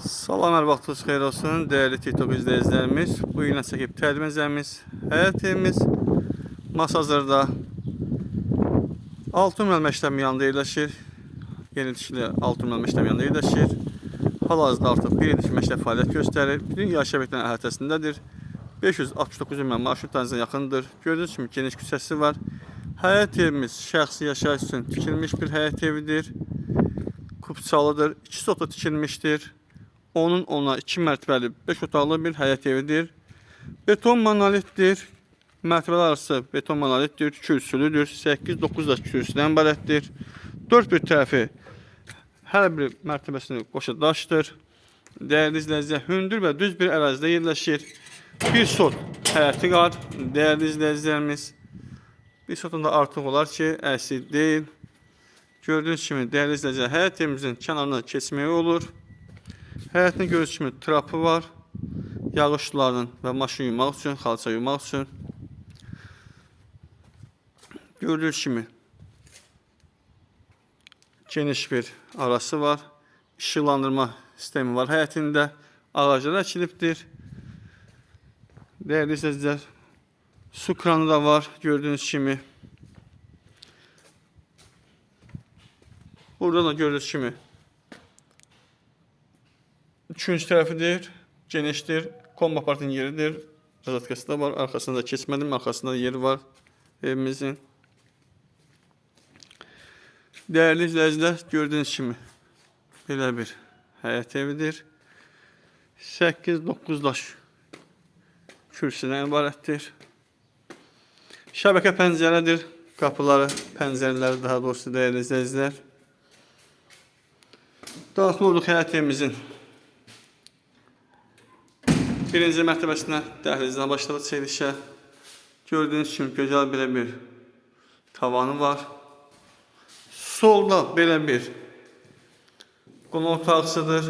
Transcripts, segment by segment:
Salam, hər vaxtınız xeyir olsun, değerli TikTok izləyicilərimiz. Bu yine çəkib tərmizəmiz, həyat evimiz Masazırda Altınməl məktəbinin yanında yerləşir. Yeni tikili Altınməl məktəbinin yanında yerləşir. Hal-hazırda artıq bir illik məktəb fəaliyyət göstərir. Bütün yaş şəbəkələrinin əhatəsindədir. 569 ünvan marşrut tanzına yaxındır. Gördüğünüz kimi geniş küçəsi var. Həyat evimiz şəxsi yaşayış üçün tikilmiş bir həyat evidir. Kupçalıdır, 2 sotla tikilmişdir. Onun ona 2 mərtəbəli 5 otaqlı bir həyat evidir. Beton monolitdir. Mərtəbələr arası beton monolitdir. Kürsülüdür. 8-9 da kürsüdən ibarətdir. 4 bir tərəfi hər bir mərtəbəsini qoşa daşdır. Dəyərli izləyicilər, hündür və düz bir ərazidə yerləşir. Bir sot həyəti var. Dəyərli izləyicilərimiz, bir sotunda artıq olar ki, əksik deyil. Gördüğünüz kimi dəyərli izləyicilər, həyat evimizin kənarına keçməyi olur. Həyətin gördüyünüz kimi trapı var. Yağış sularının və maşın yumaq üçün, xalça yumaq üçün. Gördüyünüz kimi geniş bir arası var. İşıqlandırma sistemi var həyətində. Ağaclar əkilibdir. Dəyərli izləyicilər, su kranı da var gördüğünüz kimi. Burada da gördüğünüz kimi üçüncü tərəfidir, genişdir, kombi aparatın yeridir. Razatkası da var, arkasında da keçmədim, arkasında da yeri var evimizin. Değerli izləyicilər, gördüğünüz kimi belə bir həyat evidir. 8-9 daş kürsüdən ibarətdir. Şəbəkə pəncərədir, qapıları, pəncərələri daha doğrusu değerli izləyicilər. Daxil olduq həyat evimizin birinci mərtəbəsinə, dəhlizdən başladı çəkilişə. Gördüğünüz kimi gözəl belə bir tavanı var. Solda belə bir qonaq otağısıdır.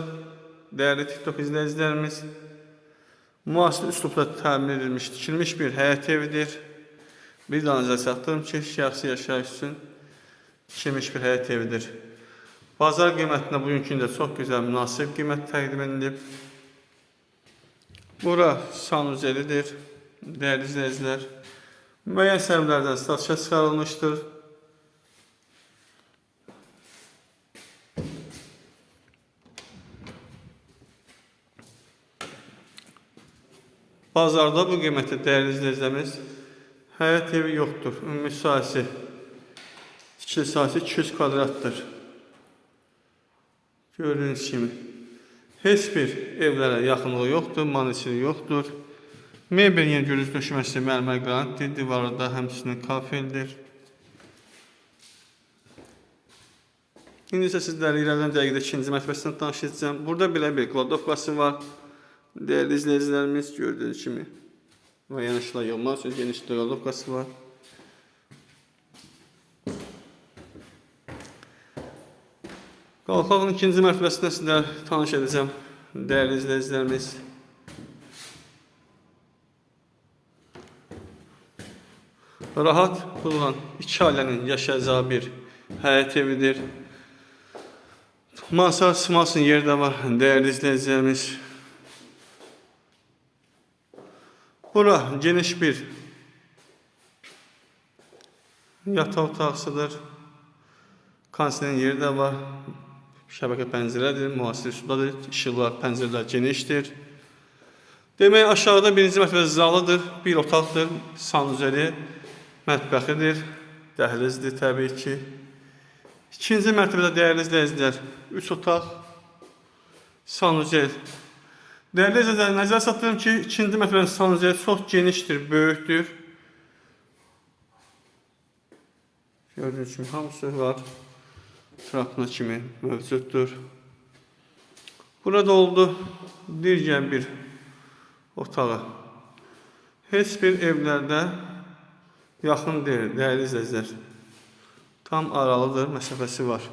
Dəyərli TikTok izləyicilərimiz, müasir üslubda təmin edilmiş, tikilmiş bir həyat evidir. Bir daha nəzər çatdırım ki, şəxsi yaşayış üçün tikilmiş bir həyat evidir. Bazar qiymətinə bugünkü gündə çox gözəl, münasib qiymət təqdim edilib. Bura sanuzelidir, değerli izləyicilər. Müəyyən səbəblərdən satışa çıxarılmışdır. Bazarda bu qiymətə değerli izləyicilərimiz həyat evi yoxdur. Ümumi sahəsi, tikili sahəsi 200 kvadratdır. Gördüğünüz kimi heç bir evlərə yaxınlığı yoxdur, maneçili yoxdur. Mebelin yer gürüz döşəməsi mərmər qranitdir, divarda həmçinin kafeldir. İndi isə sizlərlə irəliləyən dəqiqədə ikinci mərtəbəsindən tanış edəcəm. Burada belə bir kladovkası var. Değerli izləyicilərimiz, gördüyünüz kimi müəyyən işlər yığmaq üçün geniş kladovkası var. Qalxağın ikinci mərtəbəsində sizlər tanış edəcəm, değerli izləyicilərimiz. Rahat bulunan iki ailənin yaşayacağı bir həyat evidir. Masa, simasın yeri də var, değerli izləyicilərimiz. Bura geniş bir yataq otağısıdır. Kondisioner yeri də var. Şəbəkə pəncərədir, müasir üslubdadır, işıqlar, pəncərələr genişdir. Demək, aşağıda birinci mərtəbə zalıdır, bir otaqdır, sanuzeli, mətbəxidir, dəhlizdir təbii ki. İkinci mərtəbədə dəyərli izləyicilər, 3 otaq, sanuzel. Dəyərli izləyicilər, nəzərə çatdırıram ki, ikinci mərtəbənin sanuzeli çox genişdir, böyükdür. Gördüyünüz kimi hamısı var. Trapına kimi mövcuddur. Burada oldu digər bir otağı. Heç bir evlərdə yaxın deyil, dəyərli izləyicilər. Tam aralıdır, məsafəsi var.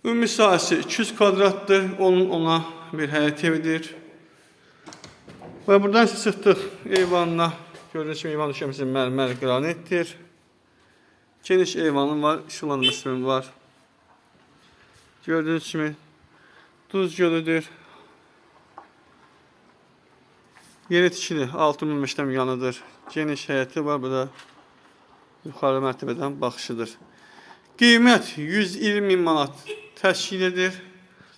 Ümumi sahəsi 200 kvadratdır, onun ona bir həyat evidir. Və buradan çıxdıq eyvanına. Gördüyünüz kimi eyvan döşəməsi mərmər qranitdir. Geniş eyvanı var, işıqlandırma sistemi var. Gördüğünüz kimi duz gölüdür. Yeni tikili 6000 işlem yanıdır. Geniş həyəti var, bu da yuxarı mərtəbədən baxışıdır. Qiymət 120.000 manat təşkil edir.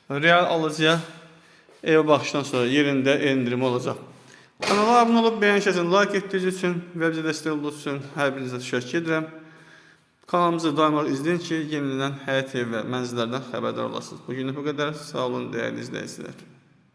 Real alıcıya ev baxışdan sonra yerində endirim olacaq. Kanala abunə olub, bəyən kəsin like etdiyiniz üçün və bizə dəstək olduğunuz üçün hər birinizə təşəkkür edirəm. Kanalımızı daima izləyin ki, yenilənən həyat ev və mənzillərdən xəbərdar olasınız. Bugünlük bu qədər. Sağ olun, dəyərli izləyicilər.